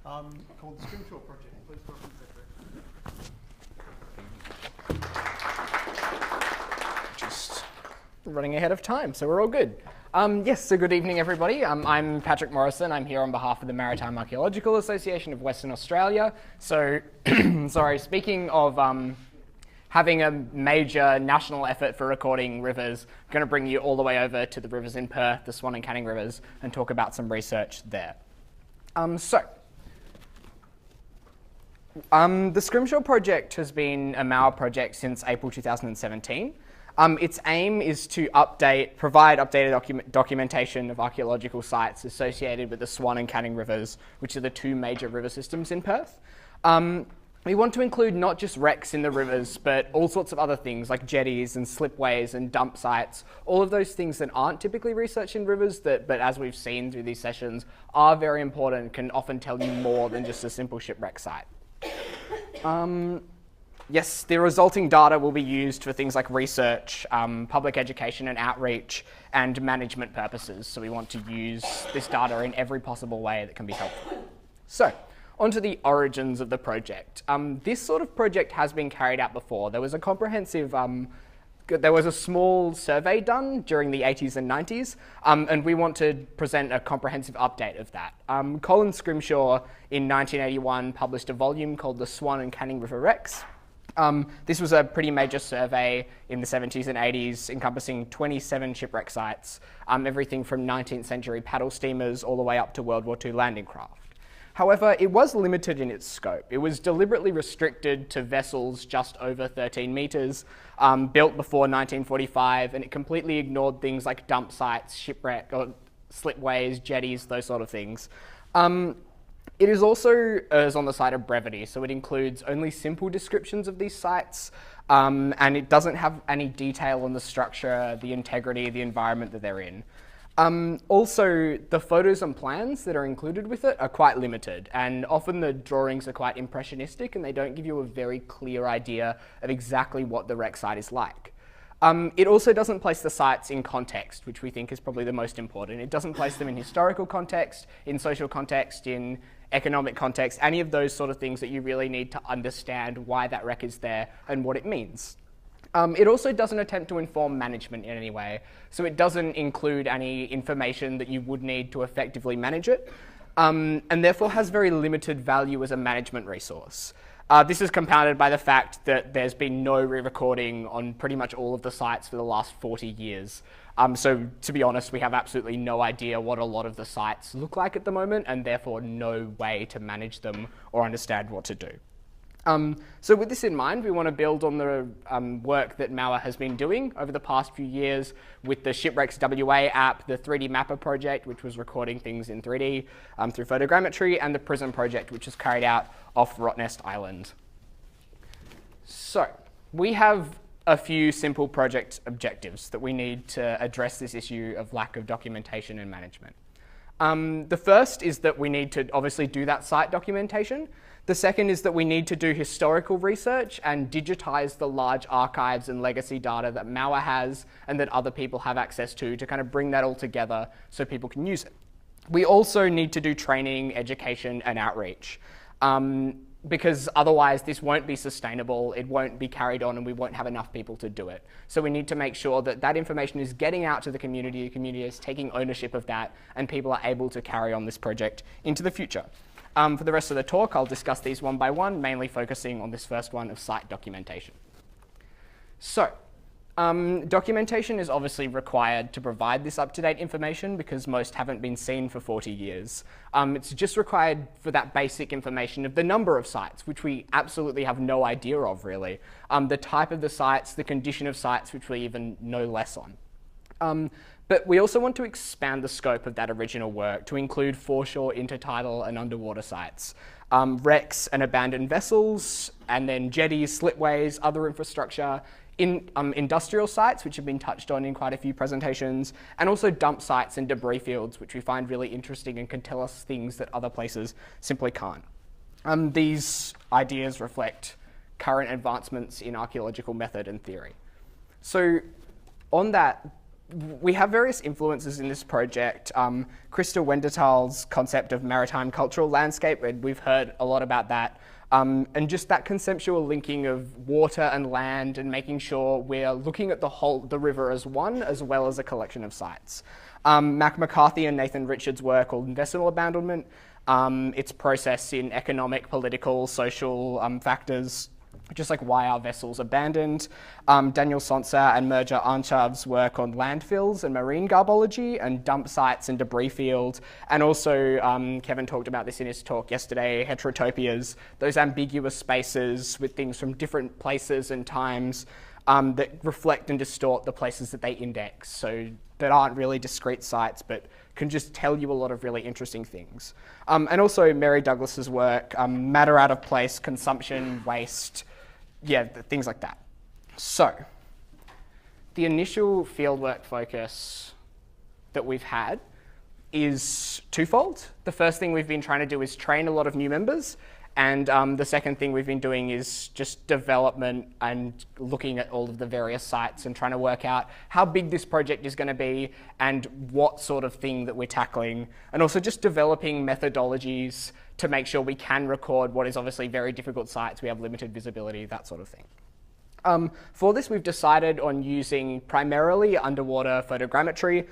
called the Scrimshaw project. Please welcome Cecchi. Just running ahead of time, so we're all good. Yes, so good evening, everybody. I'm Patrick Morrison. I'm here on behalf of the Maritime Archaeological Association of Western Australia. So, sorry, speaking of having a major national effort for recording rivers, I'm going to bring you all the way over to the rivers in Perth, the Swan and Canning Rivers, and talk about some research there. The Scrimshaw project has been a MAAWA project since April 2017. Its aim is to provide updated documentation of archaeological sites associated with the Swan and Canning Rivers, which are the two major river systems in Perth. We want to include not just wrecks in the rivers, but all sorts of other things like jetties and slipways and dump sites, all of those things that aren't typically researched in rivers, but as we've seen through these sessions, are very important, can often tell you more than just a simple shipwreck site. Yes, the resulting data will be used for things like research, public education and outreach, and management purposes. So we want to use this data in every possible way that can be helpful. So, onto the origins of the project. This sort of project has been carried out before. There was a comprehensive, there was a small survey done during the 80s and 90s, and we want to present a comprehensive update of that. Colin Scrimshaw in 1981 published a volume called The Swan and Canning River Wrecks. This was a pretty major survey in the 70s and 80s encompassing 27 shipwreck sites, everything from 19th century paddle steamers all the way up to World War II landing craft. However, it was limited in its scope. It was deliberately restricted to vessels just over 13 metres, built before 1945, and it completely ignored things like dump sites, shipwreck, or slipways, jetties, those sort of things. It is also on the side of brevity, so it includes only simple descriptions of these sites, and it doesn't have any detail on the structure, the integrity, the environment that they're in. Also, the photos and plans that are included with it are quite limited, and often the drawings are quite impressionistic and they don't give you a very clear idea of exactly what the wreck site is like. It also doesn't place the sites in context, which we think is probably the most important. It doesn't place them in historical context, in social context, in economic context, any of those sort of things that you really need to understand why that wreck is there and what it means. It also doesn't attempt to inform management in any way, so it doesn't include any information that you would need to effectively manage it, and therefore has very limited value as a management resource. This is compounded by the fact that there's been no re-recording on pretty much all of the sites for the last 40 years. So to be honest, we have absolutely no idea what a lot of the sites look like at the moment, and therefore no way to manage them or understand what to do. So with this in mind, we want to build on the work that MAAWA has been doing over the past few years with the Shipwrecks WA app, the 3D Mapper project, which was recording things in 3D through photogrammetry, and the Prism project, which is carried out off Rottnest Island. So we have a few simple project objectives that we need to address this issue of lack of documentation and management. The first is that we need to obviously do that site documentation. The second is that we need to do historical research and digitize the large archives and legacy data that MAAWA has and that other people have access to kind of bring that all together so people can use it. We also need to do training, education, and outreach. Because otherwise this won't be sustainable, it won't be carried on, and we won't have enough people to do it. So we need to make sure that that information is getting out to the community is taking ownership of that, and people are able to carry on this project into the future. For the rest of the talk, I'll discuss these one by one, mainly focusing on this first one of site documentation. So, documentation is obviously required to provide this up-to-date information because most haven't been seen for 40 years. It's just required for that basic information of the number of sites, which we absolutely have no idea of, really. The type of the sites, the condition of sites, which we even know less on. But we also want to expand the scope of that original work to include foreshore, intertidal, and underwater sites, wrecks and abandoned vessels, and then jetties, slipways, other infrastructure, industrial sites, which have been touched on in quite a few presentations, and also dump sites and debris fields, which we find really interesting and can tell us things that other places simply can't. These ideas reflect current advancements in archaeological method and theory. So on that we have various influences in this project. Krista Wendertal's concept of maritime cultural landscape, and we've heard a lot about that. And just that conceptual linking of water and land and making sure we're looking at the river as one, as well as a collection of sites. Mac McCarthy and Nathan Richards' work on vessel abandonment, its process in economic, political, social factors, just like why are vessels abandoned. Daniel Sonsa and Merja Anchav's work on landfills and marine garbology and dump sites and debris fields. And also, Kevin talked about this in his talk yesterday, heterotopias, those ambiguous spaces with things from different places and times that reflect and distort the places that they index. So that aren't really discrete sites, but can just tell you a lot of really interesting things. And also Mary Douglas's work, matter out of place, consumption, waste, things like that. So, the initial fieldwork focus that we've had is twofold. The first thing we've been trying to do is train a lot of new members, and the second thing we've been doing is just development and looking at all of the various sites and trying to work out how big this project is going to be and what sort of thing that we're tackling, and also just developing methodologies to make sure we can record what is obviously very difficult sites. We have limited visibility, that sort of thing. For this, we've decided on using primarily underwater photogrammetry.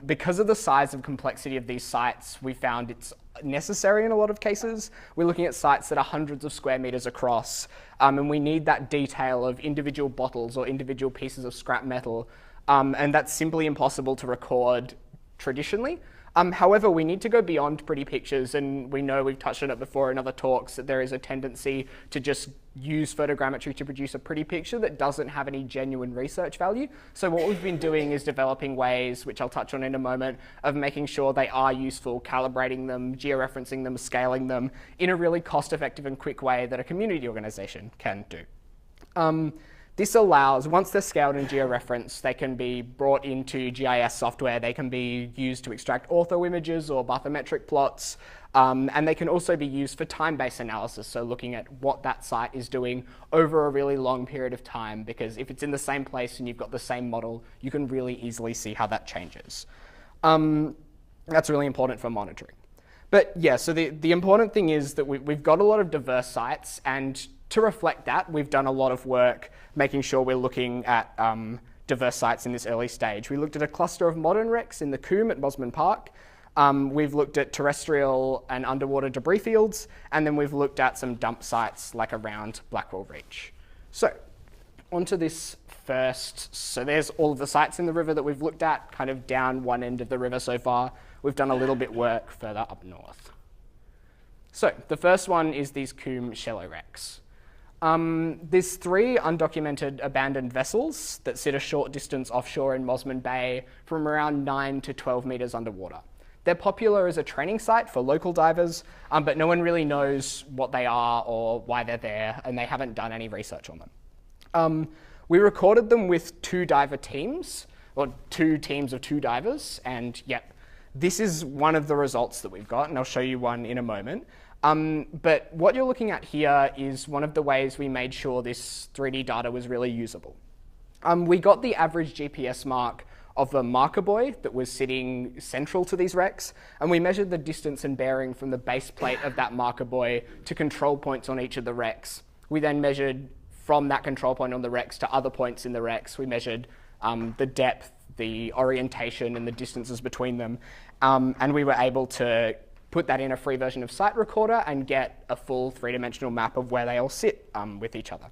Because of the size and complexity of these sites, we found it's necessary in a lot of cases. We're looking at sites that are hundreds of square meters across, and we need that detail of individual bottles or individual pieces of scrap metal, and that's simply impossible to record traditionally. However, we need to go beyond pretty pictures, and we know we've touched on it before in other talks that there is a tendency to just use photogrammetry to produce a pretty picture that doesn't have any genuine research value. So what we've been doing is developing ways, which I'll touch on in a moment, of making sure they are useful, calibrating them, georeferencing them, scaling them in a really cost-effective and quick way that a community organisation can do. This allows, once they're scaled and georeferenced, they can be brought into GIS software, they can be used to extract ortho images or bathymetric plots, and they can also be used for time-based analysis, so looking at what that site is doing over a really long period of time, because if it's in the same place and you've got the same model, you can really easily see how that changes. That's really important for monitoring. But yeah, so the important thing is that we've got a lot of diverse sites, and to reflect that, we've done a lot of work making sure we're looking at diverse sites in this early stage. We looked at a cluster of modern wrecks in the Coombe at Mosman Park. We've looked at terrestrial and underwater debris fields, and then we've looked at some dump sites like around Blackwell Reach. So, onto this first. So there's all of the sites in the river that we've looked at, kind of down one end of the river so far. We've done a little bit work further up north. So, the first one is these Coombe shallow wrecks. There's 3 undocumented abandoned vessels that sit a short distance offshore in Mosman Bay from around 9 to 12 metres underwater. They're popular as a training site for local divers, but no one really knows what they are or why they're there, and they haven't done any research on them. We recorded them with 2 diver teams, or 2 teams of 2 divers, and yep, this is one of the results that we've got, and I'll show you one in a moment. But what you're looking at here is one of the ways we made sure this 3D data was really usable. We got the average GPS mark of a marker buoy that was sitting central to these wrecks, and we measured the distance and bearing from the base plate of that marker buoy to control points on each of the wrecks. We then measured from that control point on the wrecks to other points in the wrecks. We measured the depth, the orientation, and the distances between them, and we were able to put that in a free version of Site Recorder and get a full 3-dimensional map of where they all sit with each other.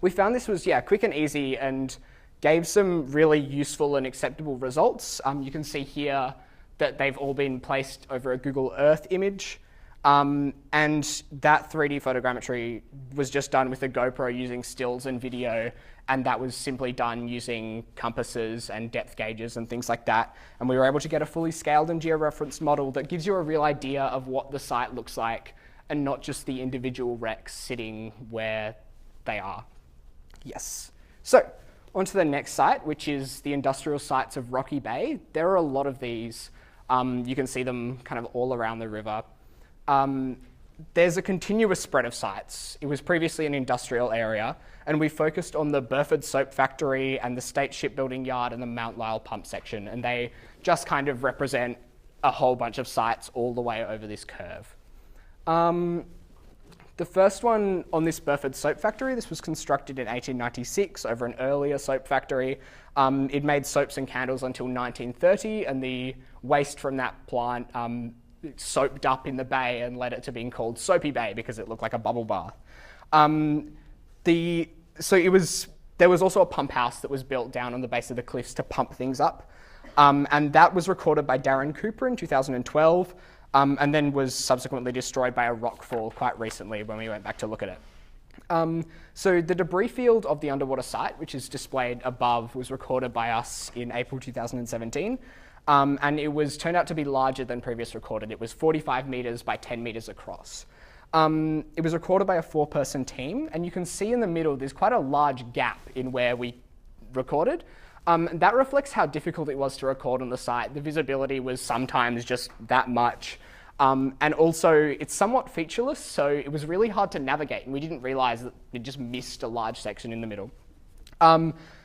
We found this was quick and easy and gave some really useful and acceptable results. You can see here that they've all been placed over a Google Earth image, and that 3D photogrammetry was just done with a GoPro using stills and video, and that was simply done using compasses and depth gauges and things like that. And we were able to get a fully scaled and georeferenced model that gives you a real idea of what the site looks like and not just the individual wrecks sitting where they are. Yes. So, on to the next site, which is the industrial sites of Rocky Bay. There are a lot of these. You can see them kind of all around the river. there's a continuous spread of sites. It was previously an industrial area, and we focused on the Burford Soap Factory and the State Shipbuilding Yard and the Mount Lyell Pump Section, and they just kind of represent a whole bunch of sites all the way over this curve. The first one on this Burford Soap Factory, this was constructed in 1896 over an earlier soap factory. It made soaps and candles until 1930, and the waste from that plant soaped up in the bay and led it to being called Soapy Bay because it looked like a bubble bath. There was also a pump house that was built down on the base of the cliffs to pump things up. And that was recorded by Darren Cooper in 2012, and then was subsequently destroyed by a rockfall quite recently when we went back to look at it. So the debris field of the underwater site, which is displayed above, was recorded by us in April 2017. And it turned out to be larger than previous recorded. It was 45 metres by 10 metres across. It was recorded by a 4-person team, and you can see in the middle there's quite a large gap in where we recorded. That reflects how difficult it was to record on the site. The visibility was sometimes just that much. And also, it's somewhat featureless, so it was really hard to navigate, and we didn't realise that we just missed a large section in the middle.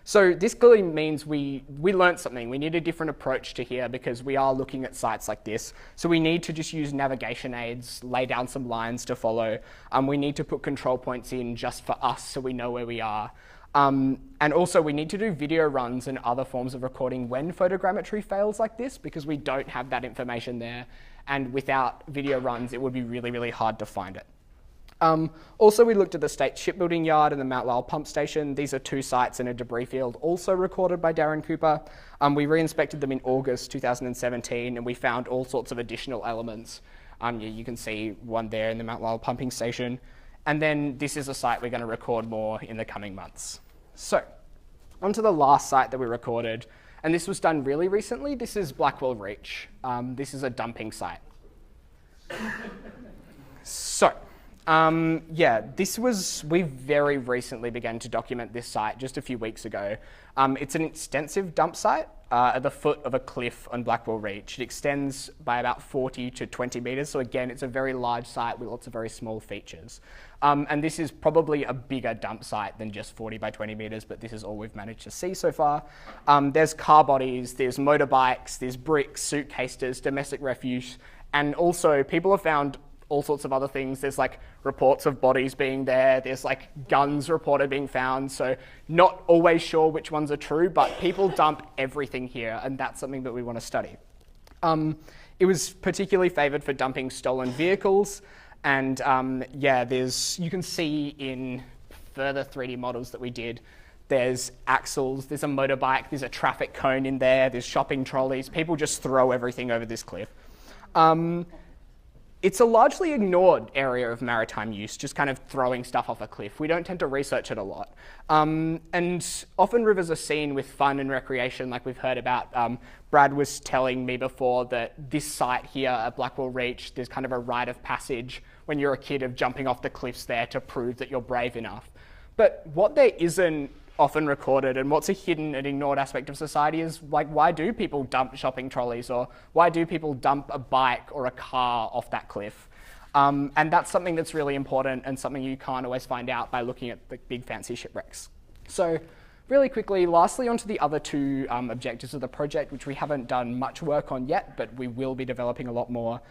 So this clearly means we learnt something. We need a different approach to here because we are looking at sites like this. So we need to just use navigation aids, lay down some lines to follow. We need to put control points in just for us so we know where we are. And also we need to do video runs and other forms of recording when photogrammetry fails like this because we don't have that information there. And without video runs, it would be really, really hard to find it. Also, we looked at the State Shipbuilding Yard and the Mount Lyell Pump Station. These are 2 sites in a debris field also recorded by Darren Cooper. We re-inspected them in August 2017 and we found all sorts of additional elements. You can see one there in the Mount Lyell Pumping Station. And then this is a site we're going to record more in the coming months. So, onto the last site that we recorded, and this was done really recently. This is Blackwell Reach. This is a dumping site. So, we very recently began to document this site just a few weeks ago. It's an extensive dump site at the foot of a cliff on Blackwell Reach. It extends by about 40 to 20 metres, so again, it's a very large site with lots of very small features. And this is probably a bigger dump site than just 40 by 20 metres, but this is all we've managed to see so far. There's car bodies, there's motorbikes, there's bricks, suitcases, domestic refuse, and also people have found all sorts of other things. There's like reports of bodies being there. There's like guns reported being found. So not always sure which ones are true, but people dump everything here, and that's something that we want to study. It was particularly favoured for dumping stolen vehicles, and you can see in further 3D models that we did, there's axles, there's a motorbike, there's a traffic cone in there, there's shopping trolleys. People just throw everything over this cliff. It's a largely ignored area of maritime use, just kind of throwing stuff off a cliff. We don't tend to research it a lot. And often rivers are seen with fun and recreation, like we've heard about. Brad was telling me before that this site here at Blackwell Reach, there's kind of a rite of passage when you're a kid of jumping off the cliffs there to prove that you're brave enough. But what there isn't often recorded and what's a hidden and ignored aspect of society is like, why do people dump shopping trolleys, or why do people dump a bike or a car off that cliff? And that's something that's really important and something you can't always find out by looking at the big fancy shipwrecks. So really quickly, lastly, onto the other 2 objectives of the project, which we haven't done much work on yet, but we will be developing a lot more.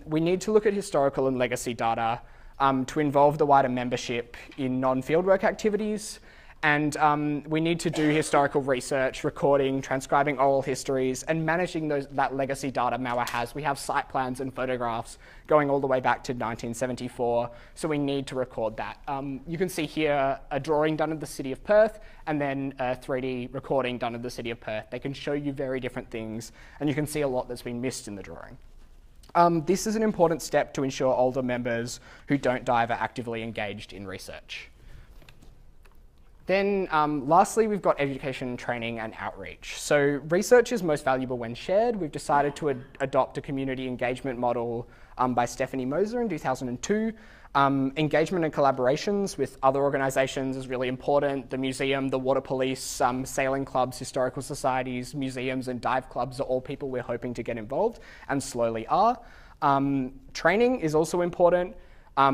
We need to look at historical and legacy data to involve the wider membership in non-fieldwork activities. And we need to do historical research, recording, transcribing oral histories, and managing that legacy data MAAWA has. We have site plans and photographs going all the way back to 1974, so we need to record that. You can see here a drawing done in the city of Perth, and then a 3D recording done in the city of Perth. They can show you very different things, and you can see a lot that's been missed in the drawing. This is an important step to ensure older members who don't dive are actively engaged in research. Then lastly, we've got education, training, and outreach. So research is most valuable when shared. We've decided to adopt a community engagement model by Stephanie Moser in 2002. Engagement and collaborations with other organisations is really important. The museum, the water police, sailing clubs, historical societies, museums, and dive clubs are all people we're hoping to get involved and slowly are. Training is also important.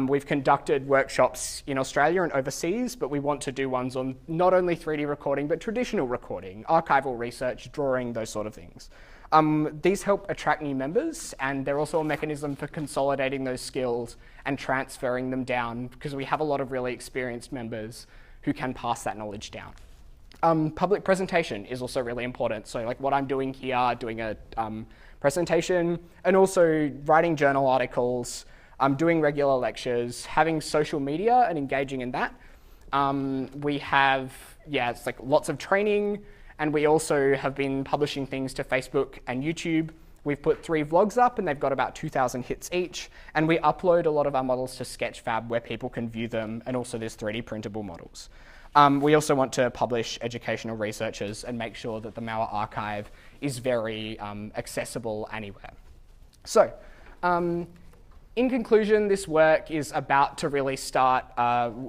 We've conducted workshops in Australia and overseas, but we want to do ones on not only 3D recording, but traditional recording, archival research, drawing, those sort of things. These help attract new members, and they're also a mechanism for consolidating those skills and transferring them down, because we have a lot of really experienced members who can pass that knowledge down. Public presentation is also really important. So like what I'm doing here, doing a presentation, and also writing journal articles, doing regular lectures, having social media and engaging in that. We have, it's like lots of training, and we also have been publishing things to Facebook and YouTube. We've put 3 vlogs up, and they've got about 2,000 hits each, and we upload a lot of our models to Sketchfab where people can view them, and also there's 3D printable models. We also want to publish educational researchers and make sure that the MAAWA archive is very accessible anywhere. So, in conclusion, this work is about to really start.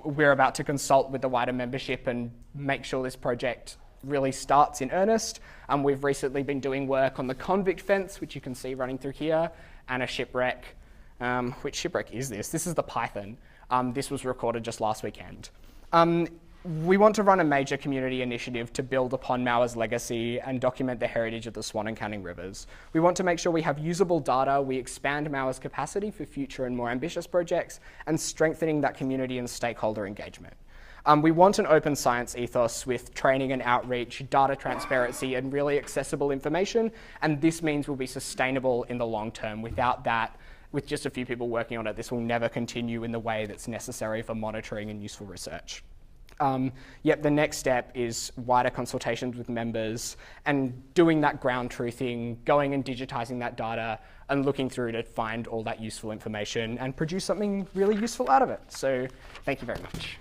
We're about to consult with the wider membership and make sure this project really starts in earnest. We've recently been doing work on the convict fence, which you can see running through here, and a shipwreck. Which shipwreck is this? This is the Python. This was recorded just last weekend. We want to run a major community initiative to build upon MAAWA's legacy and document the heritage of the Swan and Canning Rivers. We want to make sure we have usable data, we expand MAAWA's capacity for future and more ambitious projects, and strengthening that community and stakeholder engagement. We want an open science ethos with training and outreach, data transparency, and really accessible information, and this means we'll be sustainable in the long term. Without that, with just a few people working on it, this will never continue in the way that's necessary for monitoring and useful research. The next step is wider consultations with members and doing that ground truthing, going and digitizing that data and looking through to find all that useful information and produce something really useful out of it. So thank you very much.